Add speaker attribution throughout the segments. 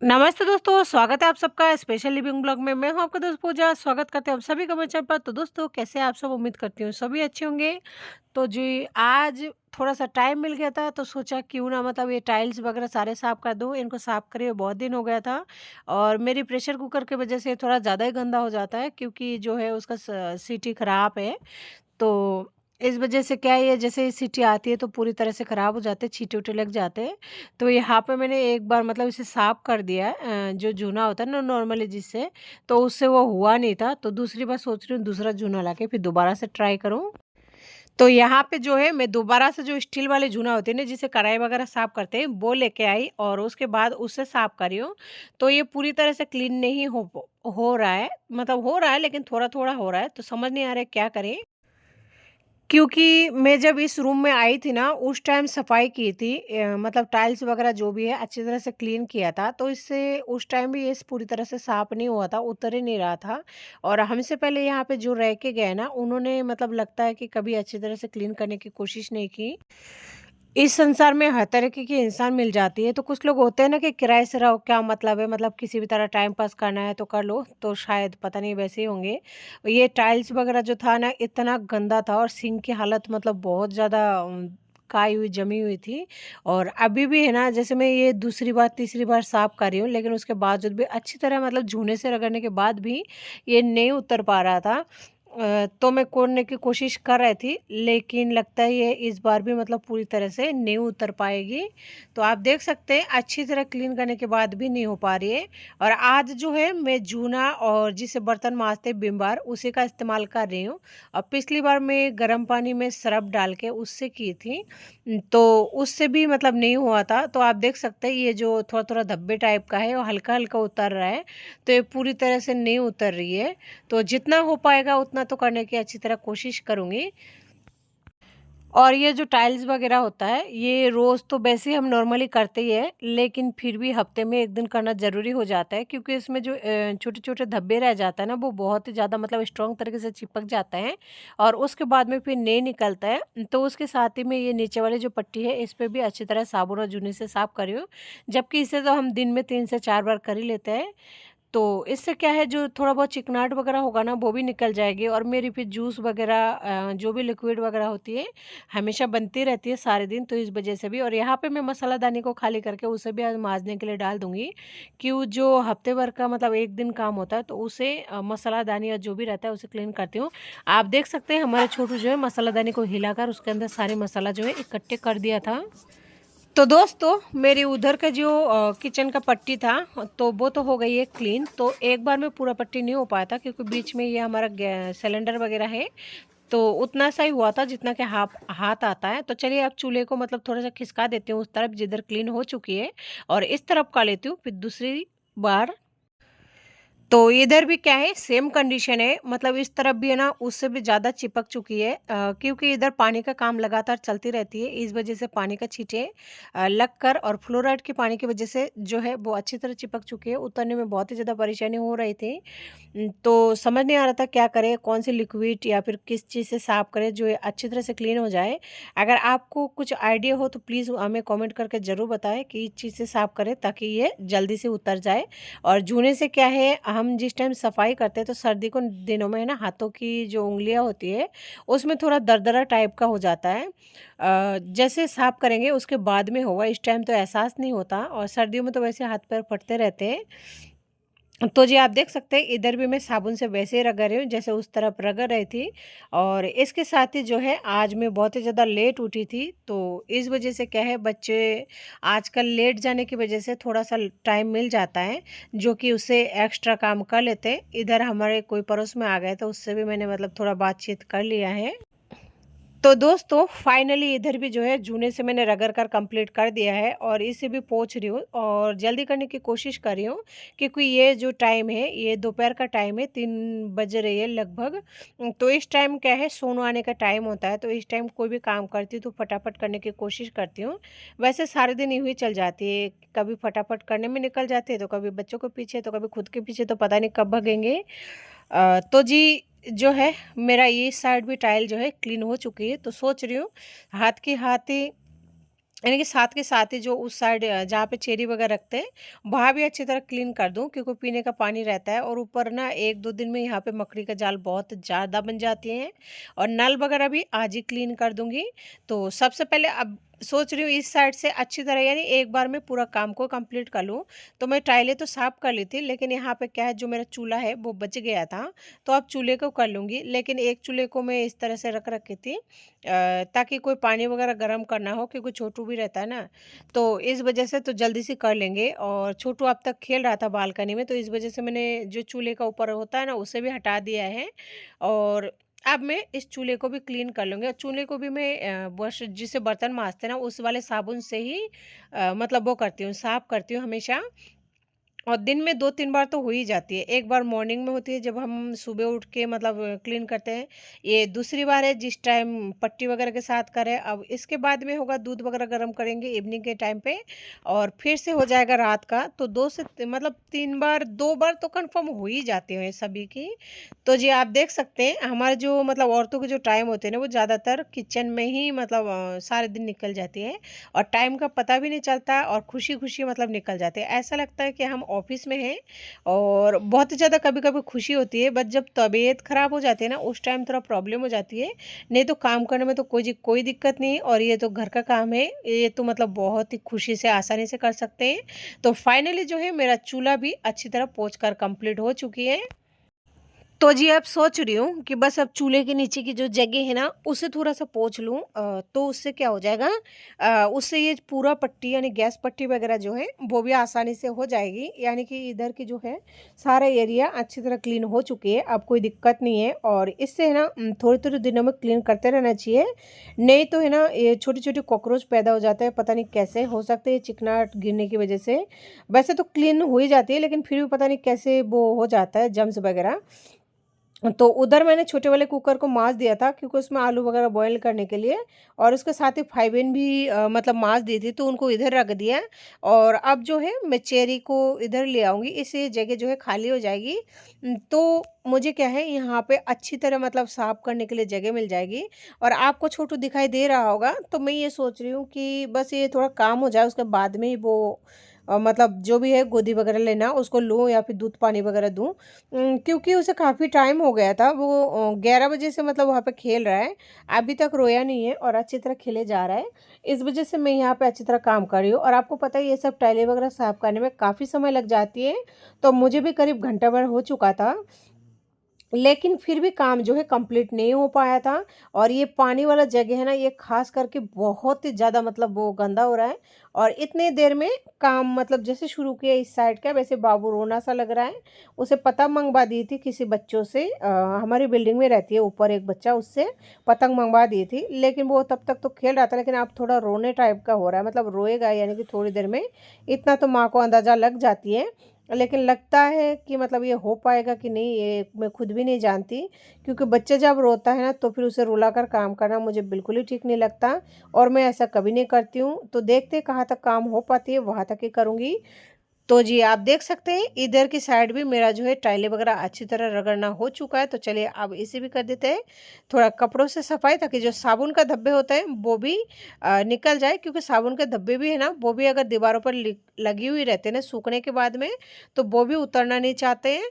Speaker 1: नमस्ते दोस्तों, स्वागत है आप सबका स्पेशल लिविंग ब्लॉग में। मैं हूं आपका दोस्त पूजा। स्वागत करते हैं आप सभी का मेरे चैनल पर। तो दोस्तों, कैसे हैं आप सब? उम्मीद करती हूँ सभी अच्छे होंगे। तो जी, आज थोड़ा-सा टाइम मिल गया था तो सोचा क्यों ना मतलब ये टाइल्स वगैरह सारे साफ़ कर दूँ। इनको साफ़ करे हुए बहुत दिन हो गया था और मेरी प्रेशर कुकर की वज़ह से थोड़ा ज़्यादा ही गंदा हो जाता है, क्योंकि जो है उसका सीटी ख़राब है। तो इस वजह से क्या है, ये जैसे ही सीटी आती है तो पूरी तरह से ख़राब हो जाते हैं, छींटे-वीटे लग जाते हैं। तो यहाँ पे मैंने एक बार मतलब इसे साफ़ कर दिया है, जो जूना होता है ना नॉर्मली जिससे, तो उससे वो हुआ नहीं था। तो दूसरी बार सोच रही हूँ दूसरा जूना लाके फिर दोबारा से ट्राई करूँ। तो यहाँ पे जो है मैं दोबारा से जो स्टील वाले जूना होते हैं ना जिससे कढ़ाई वगैरह साफ़ करते हैं, वो लेके आई और उसके बाद उससे साफ़ कर रही हूँ। तो ये पूरी तरह से क्लीन नहीं हो रहा है, मतलब हो रहा है लेकिन थोड़ा-थोड़ा हो रहा है, तो समझ नहीं आ रहा है क्या करें? क्योंकि मैं जब इस रूम में आई थी ना, उस टाइम सफाई की थी, मतलब टाइल्स वगैरह जो भी है अच्छी तरह से क्लीन किया था, तो इससे उस टाइम भी ये पूरी तरह से साफ नहीं हुआ था, उतर ही नहीं रहा था। और हमसे पहले यहाँ पे जो रह के गए ना, उन्होंने मतलब लगता है कि कभी अच्छी तरह से क्लीन करने की कोशिश नहीं की। इस संसार में हर तरीके के इंसान मिल जाती है, तो कुछ लोग होते हैं ना कि किराए से रहो क्या मतलब है, मतलब किसी भी तरह टाइम पास करना है तो कर लो, तो शायद पता नहीं वैसे ही होंगे। ये टाइल्स वगैरह जो था ना इतना गंदा था और सिंक की हालत मतलब बहुत ज़्यादा काई हुई जमी हुई थी। और अभी भी है ना, जैसे मैं ये दूसरी बार तीसरी बार साफ कर रही हूँ, लेकिन उसके बावजूद भी अच्छी तरह मतलब जूने से रगड़ने के बाद भी ये नहीं उतर पा रहा था। तो मैं खोलने की कोशिश कर रही थी, लेकिन लगता है ये इस बार भी मतलब पूरी तरह से नहीं उतर पाएगी। तो आप देख सकते हैं अच्छी तरह क्लीन करने के बाद भी नहीं हो पा रही है। और आज जो है मैं जूना और जिसे बर्तन मांजते विम बार उसी का इस्तेमाल कर रही हूँ। और पिछली बार मैं गर्म पानी में सरफ डाल के उससे की थी, तो उससे भी मतलब नहीं हुआ था। तो आप देख सकते हैं ये जो थोड़ा-थोड़ा धब्बे टाइप का है, वो हल्का-हल्का उतर रहा है, तो ये पूरी तरह से नहीं उतर रही है। तो जितना हो पाएगा उतना तो करने की अच्छी तरह कोशिश करूँगी। और ये जो टाइल्स वगैरह होता है, ये रोज़ तो वैसे ही हम नॉर्मली करते ही हैं, लेकिन फिर भी हफ्ते में 1 दिन करना ज़रूरी हो जाता है, क्योंकि इसमें जो छोटे-छोटे धब्बे रह जाता है ना, वो बहुत ही ज़्यादा मतलब स्ट्रॉन्ग तरीके से चिपक जाता है और उसके बाद में फिर नहीं निकलता है। तो उसके साथ ही में ये नीचे वाली जो पट्टी है, इस पे भी अच्छी तरह साबुन और जूनी से साफ़ कर रही हूँ, जबकि इसे तो हम दिन में 3 से 4 बार कर ही लेते हैं। तो इससे क्या है, जो थोड़ा बहुत चिकनाहट वगैरह होगा ना वो भी निकल जाएगी और मेरी फिर जूस वगैरह जो भी लिक्विड वगैरह होती है हमेशा बनती रहती है सारे दिन, तो इस वजह से भी। और यहाँ पे मैं मसालादानी को खाली करके उसे भी आज मांजने के लिए डाल दूंगी, कि वो जो हफ्ते भर का मतलब 1 दिन काम होता है तो उसे मसालादानी और जो भी रहता है उसे क्लीन करती हूँ। आप देख सकते हैं हमारे छोटू जो है मसालादानी को हिलाकर उसके अंदर सारे मसाला जो है इकट्ठे कर दिया था। तो दोस्तों, मेरी उधर का जो किचन का पट्टी था, तो वो तो हो गई है क्लीन। तो एक बार में पूरा पट्टी नहीं हो पाया था, क्योंकि बीच में ये हमारा सिलेंडर वगैरह है, तो उतना सा ही हुआ था जितना कि हाथ हाथ आता है। तो चलिए अब चूल्हे को मतलब थोड़ा सा खिसका देती हूँ उस तरफ जिधर क्लीन हो चुकी है, और इस तरफ का लेती हूँ फिर दूसरी बार। तो इधर भी क्या है, सेम कंडीशन है, मतलब इस तरफ भी है ना उससे भी ज़्यादा चिपक चुकी है, क्योंकि इधर पानी का काम लगातार चलती रहती है, इस वजह से पानी का छींटे लगकर और फ्लोराइड के पानी की वजह से जो है वो अच्छी तरह चिपक चुकी है। उतरने में बहुत ही ज़्यादा परेशानी हो रही थी। तो समझ नहीं आ रहा था क्या करें, कौन सी लिक्विड या फिर किस चीज़ से साफ़ करें जो ये अच्छी तरह से क्लीन हो जाए। अगर आपको कुछ आइडिया हो तो प्लीज़ हमें कमेंट करके ज़रूर बताएं कि इस चीज़ से साफ़ करें ताकि ये जल्दी से उतर जाए। और जूने से क्या है, हम जिस टाइम सफाई करते हैं तो सर्दी को दिनों में है ना हाथों की जो उंगलियां होती है उसमें थोड़ा दरदरा टाइप का हो जाता है। जैसे साफ करेंगे उसके बाद में होगा, इस टाइम तो एहसास नहीं होता, और सर्दियों में तो वैसे हाथ पैर फटते रहते हैं। तो जी आप देख सकते हैं इधर भी मैं साबुन से वैसे ही रगड़ रही हूँ जैसे उस तरफ रगड़ रही थी। और इसके साथ ही जो है आज मैं बहुत ही ज़्यादा लेट उठी थी, तो इस वजह से क्या है, बच्चे आजकल लेट जाने की वजह से थोड़ा सा टाइम मिल जाता है जो कि उससे एक्स्ट्रा काम कर लेते हैं। इधर हमारे कोई पड़ोस में आ गए तो उससे भी मैंने मतलब थोड़ा बातचीत कर लिया है। तो दोस्तों, फाइनली इधर भी जो है जूने से मैंने रगड़ कर कंप्लीट कर दिया है और इसे भी पोंछ रही हूँ और जल्दी करने की कोशिश कर रही हूँ, क्योंकि ये जो टाइम है ये दोपहर का टाइम है, 3 बज रही है लगभग। तो इस टाइम क्या है, सोने आने का टाइम होता है, तो इस टाइम कोई भी काम करती हूँ तो फटाफट करने की कोशिश करती हूँ। वैसे सारे दिन यूँ ही चल जाती है, कभी फटाफट करने में निकल जाती है तो कभी बच्चों के पीछे तो कभी खुद के पीछे, तो पता नहीं कब भगेंगे। तो जी जो है मेरा ये साइड भी टाइल जो है क्लीन हो चुकी है, तो सोच रही हूँ हाथ की हाथ ही यानी कि साथ के साथ ही जो उस साइड जहाँ पे चेरी वगैरह रखते हैं, वहाँ भी अच्छी तरह क्लीन कर दूँ, क्योंकि पीने का पानी रहता है। और ऊपर ना 1-2 दिन में यहाँ पे मकड़ी का जाल बहुत ज़्यादा बन जाती हैं। और नल वगैरह भी आज ही क्लीन कर दूँगी। तो सबसे पहले अब सोच रही हूँ इस साइड से अच्छी तरह, यानी एक बार में पूरा काम को कंप्लीट कर लूँ। तो मैं टाइलें तो साफ़ कर ली थी, लेकिन यहाँ पे क्या है, जो मेरा चूल्हा है वो बच गया था, तो अब चूल्हे को कर लूँगी। लेकिन एक चूल्हे को मैं इस तरह से रख रखी थी ताकि कोई पानी वगैरह गर्म करना हो, क्योंकि छोटू भी रहता है ना, तो इस वजह से तो जल्दी से कर लेंगे। और छोटू अब तक खेल रहा था बालकनी में, तो इस वजह से मैंने जो चूल्हे का ऊपर होता है ना, उसे भी हटा दिया है। और अब मैं इस चूल्हे को भी क्लीन कर लूँगी। और चूल्हे को भी मैं ब्रश जिससे बर्तन माँजते हैं ना, उस वाले साबुन से ही मतलब वो करती हूँ, साफ़ करती हूँ हमेशा। और दिन में 2-3 बार तो हो ही जाती है। एक बार मॉर्निंग में होती है जब हम सुबह उठ के मतलब क्लीन करते हैं। ये दूसरी बार है जिस टाइम पट्टी वगैरह के साथ करें। अब इसके बाद में होगा दूध वगैरह गर्म करेंगे इवनिंग के टाइम पे, और फिर से हो जाएगा रात का। तो 2 से मतलब 3 बार, 2 बार तो कन्फर्म हो ही जाती हैं सभी की। तो जी आप देख सकते हैं हमारे जो मतलब औरतों के जो टाइम होते हैं ना, वो ज़्यादातर किचन में ही मतलब सारे दिन निकल जाती है। और टाइम का पता भी नहीं चलता, और खुशी-खुशी मतलब निकल जाते हैं। ऐसा लगता है कि हम ऑफ़िस में हैं। और बहुत ज़्यादा कभी-कभी खुशी होती है, बट जब तबीयत ख़राब हो जाती है ना, उस टाइम थोड़ा प्रॉब्लम हो जाती है। नहीं तो काम करने में तो कोई दिक्कत नहीं है, और ये तो घर का काम है, ये तो मतलब बहुत ही खुशी से, आसानी से कर सकते हैं। तो फाइनली जो है मेरा चूल्हा भी अच्छी तरह पोंछ कर कंप्लीट हो चुकी है। तो जी अब सोच रही हूँ कि बस अब चूल्हे के नीचे की जो जगह है ना, उसे थोड़ा-सा पोंछ लूँ। तो उससे क्या हो जाएगा, उससे ये पूरा पट्टी यानी गैस पट्टी वगैरह जो है, वो भी आसानी से हो जाएगी। यानी कि इधर की जो है, सारा एरिया अच्छी तरह क्लीन हो चुकी है, अब कोई दिक्कत नहीं है। और इससे है ना थोड़े-थोड़े दिनों में क्लीन करते रहना चाहिए। नहीं तो है ना, ये छोटे-छोटे कॉकरोच पैदा हो जाते हैं, पता नहीं कैसे हो सकते हैं, चिकनाहट गिरने की वजह से। वैसे तो क्लीन हो ही जाती है, लेकिन फिर भी पता नहीं कैसे वो हो जाता है, जर्म्स वगैरह। तो उधर मैंने छोटे वाले कुकर को माँज दिया था, क्योंकि उसमें आलू वगैरह बॉयल करने के लिए। और उसके साथ ही फाइबिन भी मतलब माँज दी थी, तो उनको इधर रख दिया। और अब जो है मैं चेरी को इधर ले आऊँगी, इससे जगह जो है खाली हो जाएगी। तो मुझे क्या है, यहाँ पे अच्छी तरह मतलब साफ़ करने के लिए जगह मिल जाएगी। और आपको छोटू दिखाई दे रहा होगा, तो मैं ये सोच रही हूँ कि बस ये थोड़ा काम हो जाए, उसके बाद में ही वो मतलब जो भी है गोदी वगैरह लेना उसको लूँ, या फिर दूध पानी वगैरह दूँ। क्योंकि उसे काफ़ी टाइम हो गया था, वो 11 बजे से मतलब वहाँ पे खेल रहा है, अभी तक रोया नहीं है और अच्छी तरह खेले जा रहा है। इस वजह से मैं यहाँ पे अच्छी तरह काम कर रही हूँ। और आपको पता है ये सब टाइलें वगैरह साफ़ करने में काफ़ी समय लग जाती है, तो मुझे भी करीब घंटा भर हो चुका था। लेकिन फिर भी काम जो है कंप्लीट नहीं हो पाया था। और ये पानी वाला जगह है ना, ये ख़ास करके बहुत ही ज़्यादा मतलब वो गंदा हो रहा है। और इतने देर में काम मतलब जैसे शुरू किया इस साइड का, वैसे बाबू रोना सा लग रहा है। उसे पतंग मंगवा दी थी किसी बच्चों से, हमारी बिल्डिंग में रहती है ऊपर एक बच्चा, उससे पतंग मंगवा दी थी। लेकिन वो तब तक तो खेल रहा था, लेकिन अब थोड़ा रोने टाइप का हो रहा है, मतलब रोएगा यानी कि थोड़ी देर में। इतना तो माँ को अंदाज़ा लग जाती है। लेकिन लगता है कि मतलब ये हो पाएगा कि नहीं, ये मैं खुद भी नहीं जानती। क्योंकि बच्चा जब रोता है ना, तो फिर उसे रुलाकर काम करना मुझे बिल्कुल ही ठीक नहीं लगता। और मैं ऐसा कभी नहीं करती हूँ। तो देखते हैं कहाँ तक काम हो पाती है, वहाँ तक ही करूँगी। तो जी आप देख सकते हैं इधर की साइड भी मेरा जो है टाइलें वगैरह अच्छी तरह रगड़ना हो चुका है। तो चलिए अब इसे भी कर देते हैं थोड़ा कपड़ों से सफाई, ताकि जो साबुन का धब्बे होते हैं वो भी निकल जाए। क्योंकि साबुन के धब्बे भी है ना, वो भी अगर दीवारों पर लगी हुई रहते हैं ना सूखने के बाद में, तो वो भी उतरना नहीं चाहते हैं।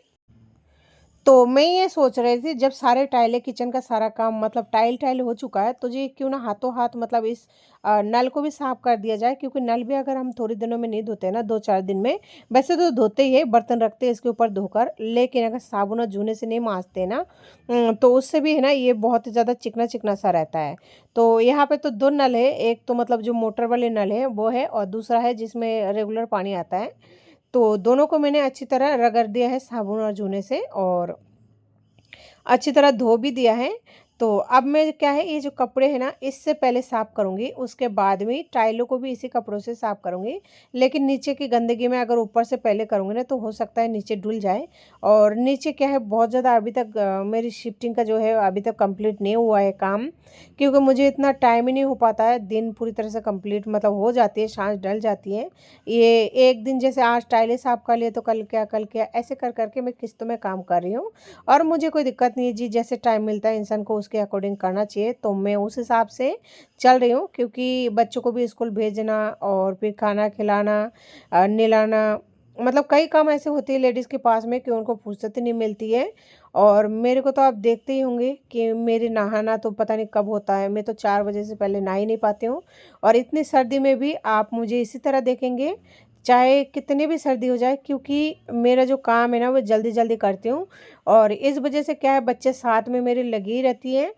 Speaker 1: तो मैं ये सोच रही थी, जब सारे टाइलें किचन का सारा काम मतलब टाइल हो चुका है, तो जी क्यों ना हाथों हाथ मतलब इस नल को भी साफ कर दिया जाए। क्योंकि नल भी अगर हम थोड़ी दिनों में नहीं धोते हैं ना, 2-4 दिन में, वैसे तो धोते ही है, बर्तन रखते हैं इसके ऊपर धोकर, लेकिन अगर साबुन और जूने से नहीं मांजते ना, तो उससे भी है ना ये बहुत ही ज़्यादा चिकना चिकना सा रहता है। तो यहाँ पे तो 2 नल है, एक तो मतलब जो मोटर वाले नल है वो है, और दूसरा है जिसमें रेगुलर पानी आता है। तो दोनों को मैंने अच्छी तरह रगड़ दिया है साबुन और जूने से, और अच्छी तरह धो भी दिया है। तो अब मैं क्या है, ये जो कपड़े हैं ना, इससे पहले साफ़ करूँगी, उसके बाद में टाइलों को भी इसी कपड़ों से साफ़ करूँगी। लेकिन नीचे की गंदगी में अगर ऊपर से पहले करूँगी ना, तो हो सकता है नीचे धुल जाए। और नीचे क्या है, बहुत ज़्यादा अभी तक मेरी शिफ्टिंग का जो है अभी तक कंप्लीट नहीं हुआ है काम। क्योंकि मुझे इतना टाइम ही नहीं हो पाता है, दिन पूरी तरह से कंप्लीट मतलब हो जाती है, साँझ ढल जाती है। ये एक दिन जैसे आज टाइलें साफ़ कर लिए, तो कल क्या ऐसे कर कर के मैं किस्तों में काम कर रही हूँ। और मुझे कोई दिक्कत नहीं है जी, जैसे टाइम मिलता है इंसान को उस उसके अकॉर्डिंग करना चाहिए। तो मैं उस हिसाब से चल रही हूँ, क्योंकि बच्चों को भी स्कूल भेजना और फिर खाना खिलाना, नहलाना, मतलब कई काम ऐसे होते हैं लेडीज़ के पास में कि उनको फुर्सत ही नहीं मिलती है। और मेरे को तो आप देखते ही होंगे कि मेरे नहाना तो पता नहीं कब होता है, मैं तो 4 बजे से पहले नहा ही नहीं पाती हूँ। और इतनी सर्दी में भी आप मुझे इसी तरह देखेंगे, चाहे कितनी भी सर्दी हो जाए, क्योंकि मेरा जो काम है ना वो जल्दी जल्दी करती हूँ। और इस वजह से क्या है, बच्चे साथ में मेरे लगी ही रहती है,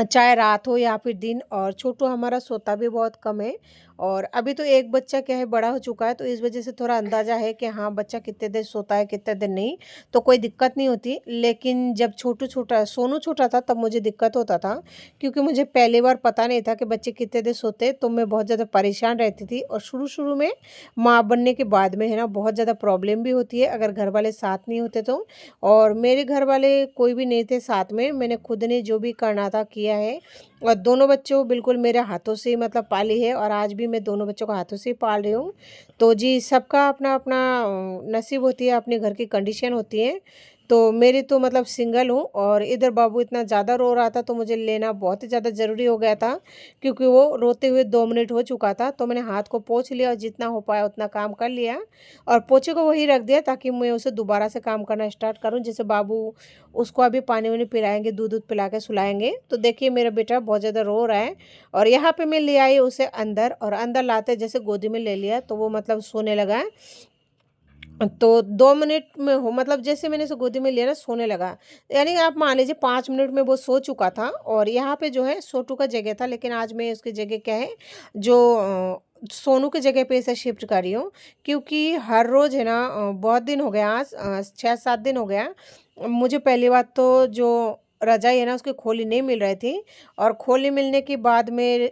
Speaker 1: चाहे रात हो या फिर दिन। और छोटू हमारा सोता भी बहुत कम है। और अभी तो एक बच्चा क्या है, बड़ा हो चुका है, तो इस वजह से थोड़ा अंदाज़ा है कि हाँ बच्चा कितने देर सोता है कितने देर नहीं, तो कोई दिक्कत नहीं होती। लेकिन जब सोनू छोटा था तब मुझे दिक्कत होता था, क्योंकि मुझे पहली बार पता नहीं था कि बच्चे कितने देर सोते, तो मैं बहुत ज़्यादा परेशान रहती थी। और शुरू शुरू में माँ बनने के बाद में है ना बहुत ज़्यादा प्रॉब्लम भी होती है अगर घर वाले साथ नहीं होते तो। और मेरे घर वाले कोई भी नहीं थे साथ में, मैंने खुद ने जो भी करना था किया है। और दोनों बच्चों बिल्कुल मेरे हाथों से ही मतलब पाली है, और आज भी मैं दोनों बच्चों को हाथों से ही पाल रही हूँ। तो जी सबका अपना अपना नसीब होती है, अपने घर की कंडीशन होती है। तो मेरी तो मतलब सिंगल हूँ, और इधर बाबू इतना ज़्यादा रो रहा था तो मुझे लेना बहुत ही ज़्यादा ज़रूरी हो गया था, क्योंकि वो रोते हुए 2 मिनट हो चुका था। तो मैंने हाथ को पोंछ लिया और जितना हो पाया उतना काम कर लिया, और पोछे को वहीं रख दिया ताकि मैं उसे दोबारा से काम करना स्टार्ट करूँ। जैसे बाबू, उसको अभी पानी वानी पिलाएंगे, दूध दूध पिला के सुलाएंगे। तो देखिए मेरा बेटा बहुत ज़्यादा रो रहा है, और यहाँ पे मैं ले आई उसे अंदर, और अंदर लाते जैसे गोदी में ले लिया तो वो मतलब सोने लगा है। तो 2 मिनट में हो मतलब जैसे मैंने उसे गोदी में लिया ना सोने लगा, यानी आप मान लीजिए 5 मिनट में वो सो चुका था। और यहाँ पे जो है छोटू का जगह था, लेकिन आज मैं उसकी जगह क्या है, जो सोनू की जगह पे इसे शिफ्ट कर रही हूँ। क्योंकि हर रोज़ है ना, बहुत दिन हो गया, आज 6-7 दिन हो गया, मुझे पहली बात तो जो रजाई है ना उसकी खोली नहीं मिल रही थी। और खोली मिलने के बाद में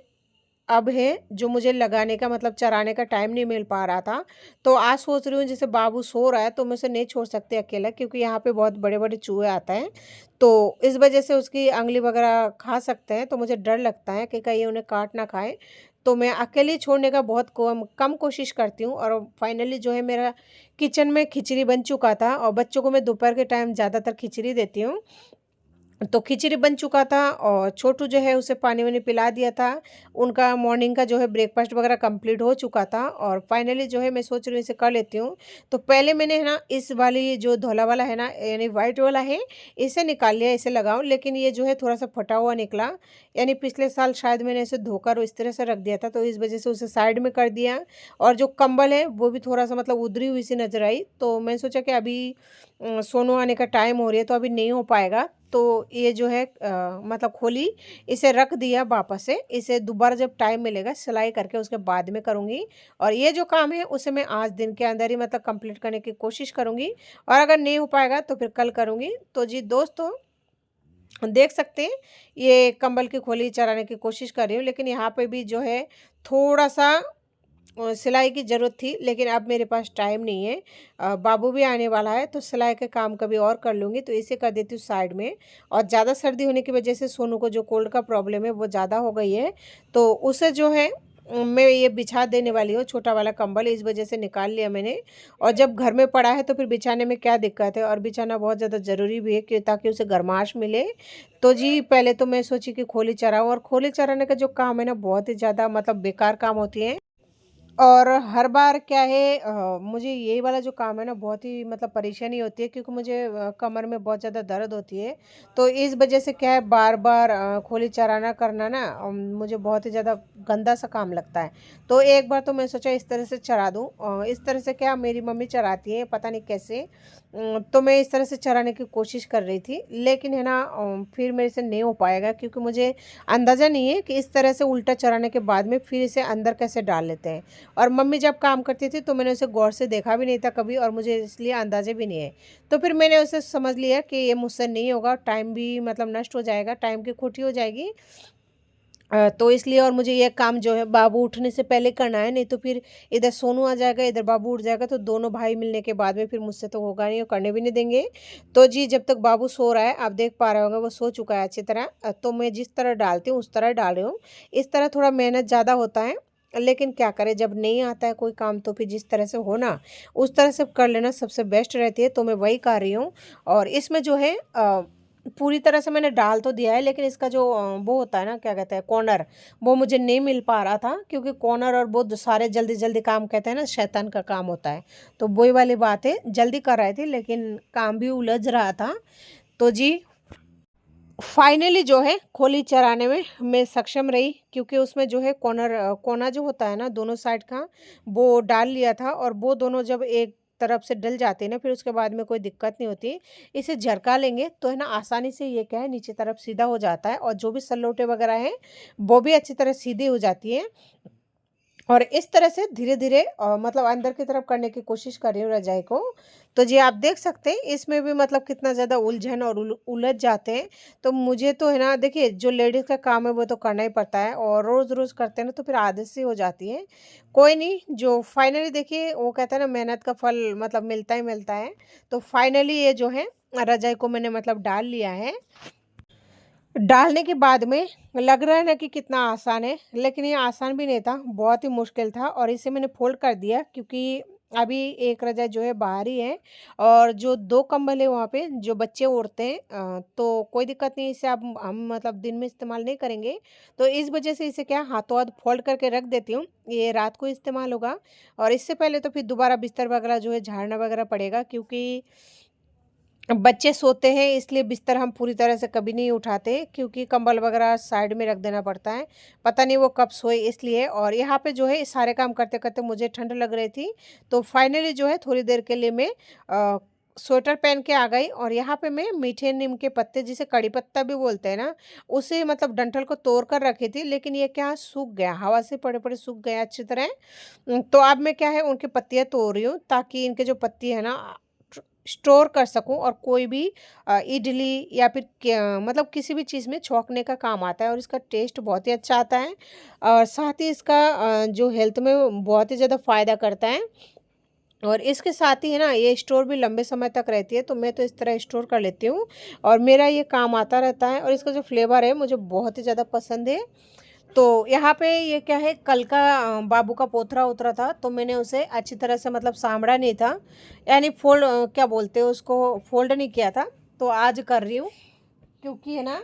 Speaker 1: अब है जो मुझे लगाने का मतलब चराने का टाइम नहीं मिल पा रहा था। तो आज सोच रही हूँ जैसे बाबू सो रहा है तो मैं उसे नहीं छोड़ सकती अकेला, क्योंकि यहाँ पे बहुत बड़े बड़े चूहे आते हैं। तो इस वजह से उसकी अंगली वगैरह खा सकते हैं, तो मुझे डर लगता है कि कहीं उन्हें काट ना खाए। तो मैं अकेले छोड़ने का बहुत कम कम कोशिश करती हूँ। और फाइनली जो है मेरा किचन में खिचड़ी बन चुका था, और बच्चों को मैं दोपहर के टाइम ज़्यादातर खिचड़ी देती हूँ। तो खिचड़ी बन चुका था, और छोटू जो है उसे पानी वानी पिला दिया था। उनका मॉर्निंग का जो है ब्रेकफास्ट वगैरह कंप्लीट हो चुका था, और फाइनली जो है मैं सोच रही हूँ इसे कर लेती हूँ। तो पहले मैंने है ना इस वाली जो धोला वाला है ना, यानी वाइट वाला है, इसे निकाल लिया, इसे लगाऊं। लेकिन ये जो है थोड़ा सा फटा हुआ निकला, यानी पिछले साल शायद मैंने इसे धोकर इस तरह से रख दिया था, तो इस वजह से उसे साइड में कर दिया। और जो कंबल है वो भी थोड़ा सा मतलब उधरी हुई सी नजर आई, तो मैं सोचा कि अभी सोनू आने का टाइम हो रही है तो अभी नहीं हो पाएगा। तो ये जो है मतलब खोली, इसे रख दिया वापस से, इसे दोबारा जब टाइम मिलेगा सिलाई करके उसके बाद में करूँगी। और ये जो काम है उसे मैं आज दिन के अंदर ही मतलब कंप्लीट करने की कोशिश करूँगी, और अगर नहीं हो पाएगा तो फिर कल करूँगी। तो जी दोस्तों, देख सकते हैं ये कंबल की खोली चलाने की कोशिश कर रही हूँ, लेकिन यहाँ पे भी जो है थोड़ा सा सिलाई की ज़रूरत थी, लेकिन अब मेरे पास टाइम नहीं है। बाबू भी आने वाला है, तो सिलाई का काम कभी और कर लूँगी, तो इसे कर देती हूँ साइड में। और ज़्यादा सर्दी होने की वजह से सोनू को जो कोल्ड का प्रॉब्लम है वो ज़्यादा हो गई है, तो उसे जो है मैं ये बिछा देने वाली हूँ, छोटा वाला कंबल इस वजह से निकाल लिया मैंने। और जब घर में पड़ा है तो फिर बिछाने में क्या दिक्कत है, और बिछाना बहुत ज़्यादा ज़रूरी भी है कि ताकि उसे गर्माश मिले। तो जी पहले तो मैं सोची कि खोली चराऊँ, और खोली चराने का जो काम है ना बहुत ही ज़्यादा मतलब बेकार काम होती है। और हर बार क्या है, मुझे यही वाला जो काम है ना बहुत ही मतलब परेशानी होती है, क्योंकि मुझे कमर में बहुत ज़्यादा दर्द होती है। तो इस वजह से क्या है, बार बार खोली चराना करना ना मुझे बहुत ही ज़्यादा गंदा सा काम लगता है। तो एक बार तो मैं सोचा इस तरह से चरा दूँ, इस तरह से क्या मेरी मम्मी चराती है पता नहीं कैसे। तो मैं इस तरह से चराने की कोशिश कर रही थी, लेकिन है ना फिर मेरे से नहीं हो पाएगा, क्योंकि मुझे अंदाज़ा नहीं है कि इस तरह से उल्टा चराने के बाद में फिर इसे अंदर कैसे डाल लेते हैं। और मम्मी जब काम करती थी तो मैंने उसे गौर से देखा भी नहीं था कभी, और मुझे इसलिए अंदाज़े भी नहीं है। तो फिर मैंने उसे समझ लिया कि ये मुझसे नहीं होगा, टाइम भी मतलब नष्ट हो जाएगा, टाइम की खोटी हो जाएगी। तो इसलिए, और मुझे ये काम जो है बाबू उठने से पहले करना है, नहीं तो फिर इधर सोनू आ जाएगा, इधर बाबू उठ जाएगा, तो दोनों भाई मिलने के बाद में फिर मुझसे तो होगा नहीं और करने भी नहीं देंगे। तो जी जब तक बाबू सो रहा है, आप देख पा रहे होंगे वो सो चुका है अच्छी तरह, तो मैं जिस तरह डालती हूँ उस तरह डाल रही हूँ। इस तरह थोड़ा मेहनत ज़्यादा होता है, लेकिन क्या करें, जब नहीं आता है कोई काम तो फिर जिस तरह से हो ना उस तरह से कर लेना सबसे बेस्ट रहती है, तो मैं वही कर रही हूँ। और इसमें जो है पूरी तरह से मैंने डाल तो दिया है, लेकिन इसका जो वो होता है ना, क्या कहते हैं, कॉर्नर, वो मुझे नहीं मिल पा रहा था, क्योंकि कॉर्नर और वो सारे जल्दी जल्दी काम, कहते हैं ना, शैतान का काम होता है। तो वही वाली बात है, जल्दी कर रहे थे लेकिन काम भी उलझ रहा था। तो जी फाइनली जो है खोली चराने में मैं सक्षम रही, क्योंकि उसमें जो है कोना जो होता है ना दोनों साइड का, वो डाल लिया था। और वो दोनों जब एक तरफ से डल जाते हैं ना, फिर उसके बाद में कोई दिक्कत नहीं होती। इसे झरका लेंगे तो है ना, आसानी से ये क्या है, नीचे तरफ सीधा हो जाता है, और जो भी सल्लोटे वगैरह हैं वो भी अच्छी तरह सीधी हो जाती है। और इस तरह से धीरे-धीरे मतलब अंदर की तरफ करने की कोशिश कर रही हूँ रजाई को। तो जी आप देख सकते हैं इसमें भी मतलब कितना ज़्यादा उलझन और उलझ जाते हैं। तो मुझे तो है ना, देखिए जो लेडीज़ का काम है वो तो करना ही पड़ता है, और रोज़-रोज़ करते हैं ना तो फिर आदत सी हो जाती है। कोई नहीं, जो फाइनली देखिए वो कहते हैं ना, मेहनत का फल मतलब मिलता ही मिलता है। तो फाइनली ये जो है रजाई को मैंने मतलब डाल लिया है। डालने के बाद में लग रहा है ना कि कितना आसान है, लेकिन ये आसान भी नहीं था, बहुत ही मुश्किल था। और इसे मैंने फ़ोल्ड कर दिया, क्योंकि अभी एक रज़ाई जो है बाहर ही है, और जो 2 कंबल है वहाँ पे जो बच्चे ओढ़ते हैं, तो कोई दिक्कत नहीं, इसे अब हम मतलब दिन में इस्तेमाल नहीं करेंगे। तो इस वज़ह से इसे क्या हाथों-हाथ फ़ोल्ड करके रख देती हूँ, ये रात को इस्तेमाल होगा। और इससे पहले तो फिर दोबारा बिस्तर वगैरह जो है झाड़ना वगैरह पड़ेगा, क्योंकि बच्चे सोते हैं, इसलिए बिस्तर हम पूरी तरह से कभी नहीं उठाते, क्योंकि कंबल वगैरह साइड में रख देना पड़ता है। पता नहीं वो कब सोए इसलिए। और यहाँ पे जो है ये सारे काम करते-करते मुझे ठंड लग रही थी, तो फाइनली जो है थोड़ी देर के लिए मैं स्वेटर पहन के आ गई। और यहाँ पे मैं मीठे नीम के पत्ते, जिसे कड़ी पत्ता भी बोलते हैं ना, उसे मतलब डंठल को तोड़ कर रखी थी, लेकिन ये क्या सूख गया, हवा से पड़े-पड़े सूख गया अच्छी तरह। तो अब मैं क्या है उनकी पत्तियाँ तोड़ रही हूँ, ताकि इनके जो पत्ती है ना स्टोर कर सकूँ, और कोई भी इडली या फिर क्या मतलब किसी भी चीज़ में छौंकने का काम आता है, और इसका टेस्ट बहुत ही अच्छा आता है। और साथ ही इसका जो हेल्थ में बहुत ही ज़्यादा फ़ायदा करता है। और इसके साथ ही है ना, ये स्टोर भी लंबे समय तक रहती है, तो मैं तो इस तरह स्टोर कर लेती हूँ, और मेरा ये काम आता रहता है। और इसका जो फ्लेवर है मुझे बहुत ही ज़्यादा पसंद है। तो यहाँ पे ये क्या है, कल का बाबू का पोथरा उतरा था, तो मैंने उसे अच्छी तरह से मतलब साँभड़ा नहीं था, यानी क्या बोलते हैं उसको, फ़ोल्ड नहीं किया था। तो आज कर रही हूँ, क्योंकि है ना,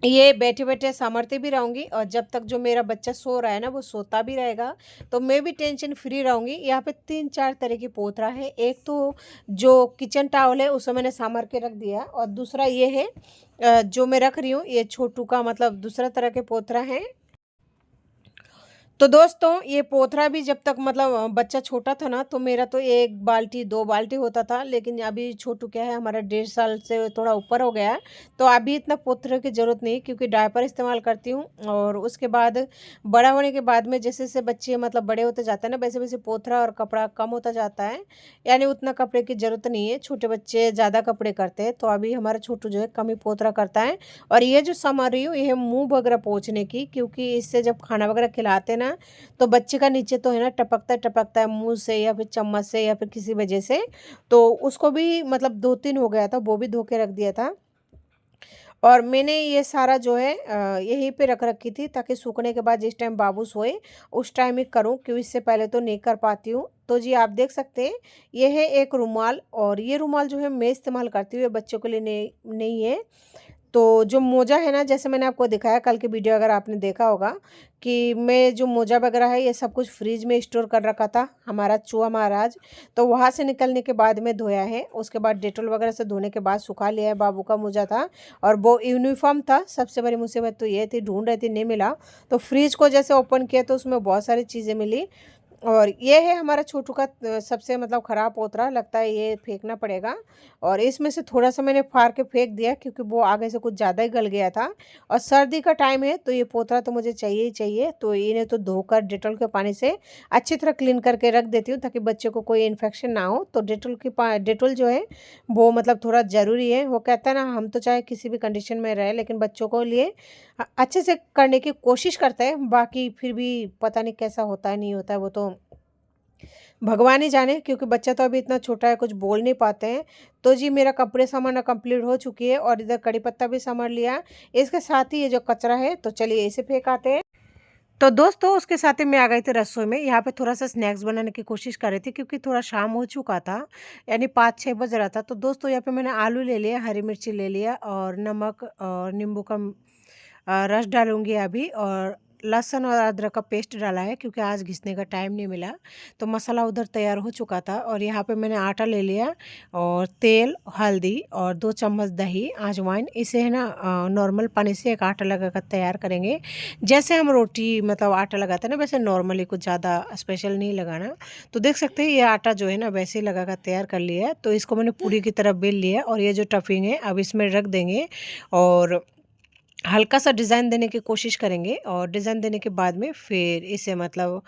Speaker 1: ये बैठे-बैठे सँभरती भी रहूँगी, और जब तक जो मेरा बच्चा सो रहा है ना, वो सोता भी रहेगा, तो मैं भी टेंशन फ्री रहूँगी। यहाँ पे 3-4 तरह की पोथरा है। एक तो जो किचन टॉवल है, उसे मैंने सँभर के रख दिया, और दूसरा ये है जो मैं रख रही हूँ, ये छोटू का मतलब दूसरा तरह के पोथरा है। तो दोस्तों ये पोथरा भी जब तक मतलब बच्चा छोटा था ना, तो मेरा तो 1 बाल्टी 2 बाल्टी होता था, लेकिन अभी छोटू क्या है हमारा 1.5 साल से थोड़ा ऊपर हो गया है, तो अभी इतना पोथरे की ज़रूरत नहीं, क्योंकि डायपर इस्तेमाल करती हूँ। और उसके बाद बड़ा होने के बाद में जैसे-जैसे बच्चे मतलब बड़े होते जाते हैं ना, वैसे-वैसे पोथरा और कपड़ा कम होता जाता है, यानी उतना कपड़े की ज़रूरत नहीं है, छोटे बच्चे ज़्यादा कपड़े करते हैं, तो अभी हमारा छोटू जो है कम ही पोथरा करता है। और ये जो सामान रही हूँ, ये है मुँह वगैरह पोंछने की, क्योंकि इससे जब खाना वगैरह खिलाते हैं ना, तो बच्चे का नीचे तो है ना टपकता है मुँह से या फिर चम्मच से या फिर किसी वजह से, तो उसको भी मतलब 2-3 हो गया था, वो भी धो के रख दिया था। और मैंने ये सारा जो है यहीं पे रख रखी थी, ताकि सूखने के बाद जिस टाइम बाबू सोए उस टाइम ही करूँ, क्योंकि इससे पहले तो नहीं कर पाती हूँ। तो जी आप देख सकते हैं, ये है एक रुमाल, और ये रुमाल जो है मैं इस्तेमाल करती हूँ, ये बच्चों के लिए नहीं नहीं है। तो जो मोजा है ना, जैसे मैंने आपको दिखाया कल की वीडियो, अगर आपने देखा होगा, कि मैं जो मोजा वगैरह है ये सब कुछ फ्रिज में स्टोर कर रखा था, हमारा चूहा महाराज, तो वहाँ से निकलने के बाद में धोया है। उसके बाद डेटॉल वगैरह से धोने के बाद सुखा लिया है, बाबू का मोजा था, और वो यूनिफॉर्म था। सबसे बड़ी मुसीबत तो ये थी, ढूंढ रही थी नहीं मिला, तो फ्रिज को जैसे ओपन किया तो उसमें बहुत सारी चीज़ें मिली। और ये है हमारा छोटू का सबसे मतलब ख़राब पोतरा, लगता है ये फेंकना पड़ेगा। और इसमें से थोड़ा-सा मैंने फाड़ के फेंक दिया, क्योंकि वो आगे से कुछ ज़्यादा ही गल गया था। और सर्दी का टाइम है, तो ये पोतरा तो मुझे चाहिए ही चाहिए, तो इन्हें तो धोकर डेटॉल के पानी से अच्छी तरह क्लीन करके रख देती हूँ, ताकि बच्चे को कोई इन्फेक्शन ना हो। तो डेटॉल जो है वो मतलब थोड़ा ज़रूरी है। वो कहता है ना, हम तो चाहे किसी भी कंडीशन में रहें, लेकिन बच्चों को लिए अच्छे से करने की कोशिश करते हैं। बाकी फिर भी पता नहीं कैसा होता है, नहीं होता है, वो तो भगवान ही जाने, क्योंकि बच्चा तो अभी इतना छोटा है, कुछ बोल नहीं पाते हैं। तो जी मेरा कपड़े सामाना कंप्लीट हो चुकी है, और इधर कड़ी पत्ता भी संभाल लिया। इसके साथ ही ये जो कचरा है, तो चलिए इसे फेंक आते हैं। तो दोस्तों उसके साथ ही मैं आ गई थी रसोई में। यहाँ पे थोड़ा-सा स्नैक्स बनाने की कोशिश कर रही थी क्योंकि थोड़ा शाम हो चुका था, यानी 5-6 बज रहा था। तो दोस्तों यहाँ पे मैंने आलू ले लिया, हरी मिर्ची ले लिया और नमक और नींबू का रस डालूँगी अभी, और लहसुन और अदरक का पेस्ट डाला है क्योंकि आज घिसने का टाइम नहीं मिला। तो मसाला उधर तैयार हो चुका था और यहाँ पे मैंने आटा ले लिया और तेल, हल्दी और 2 चम्मच दही, अजवाइन, इसे है ना नॉर्मल पानी से एक आटा लगाकर तैयार करेंगे। जैसे हम रोटी मतलब आटा लगाते हैं ना, वैसे नॉर्मली, कुछ ज़्यादा स्पेशल नहीं लगाना। तो देख सकते हैं ये आटा जो है ना वैसे ही लगाकर तैयार कर लिया है। तो इसको मैंने पूरी की तरह बेल लिया है और ये जो स्टफिंग है अब इसमें रख देंगे और हल्का सा डिज़ाइन देने की कोशिश करेंगे, और डिज़ाइन देने के बाद में फिर इसे मतलब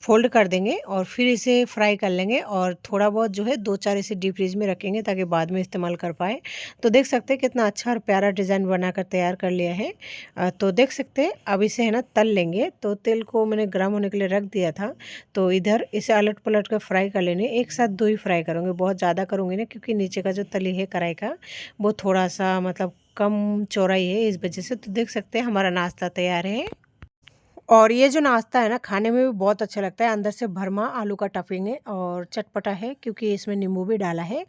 Speaker 1: फ़ोल्ड कर देंगे और फिर इसे फ्राई कर लेंगे, और थोड़ा बहुत जो है 2-4 इसे डीप फ्रीज़ में रखेंगे ताकि बाद में इस्तेमाल कर पाएँ। तो देख सकते हैं कितना अच्छा और प्यारा डिज़ाइन बनाकर तैयार कर लिया है। तो देख सकते हैं अब इसे है ना तल लेंगे। तो तेल को मैंने गर्म होने के लिए रख दिया था। तो इधर इसे अलट-पलट कर फ्राई कर लेने, एक साथ 2 ही फ्राई करूँगी, बहुत ज़्यादा करूँगी ना क्योंकि नीचे का जो तली है कढ़ाई का वो थोड़ा-सा मतलब कम चौड़ाई है इस वजह से। तो देख सकते हैं हमारा नाश्ता तैयार है। और ये जो नाश्ता है ना खाने में भी बहुत अच्छा लगता है। अंदर से भरमा आलू का टफिंग है और चटपटा है क्योंकि इसमें नींबू भी डाला है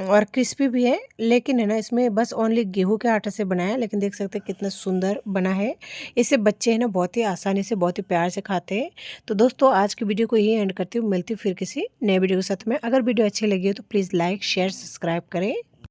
Speaker 1: और क्रिस्पी भी है। लेकिन है ना इसमें बस ओनली गेहूं के आटे से बनाया है, लेकिन देख सकते हैं कितना सुंदर बना है। इसे बच्चे है ना बहुत ही आसानी से, बहुत ही प्यार से खाते हैं। तो दोस्तों आज की वीडियो को यही एंड करती हूँ, मिलती हूँ फिर किसी नए वीडियो के साथ में। अगर वीडियो अच्छी लगी हो तो प्लीज़ लाइक शेयर सब्सक्राइब करें।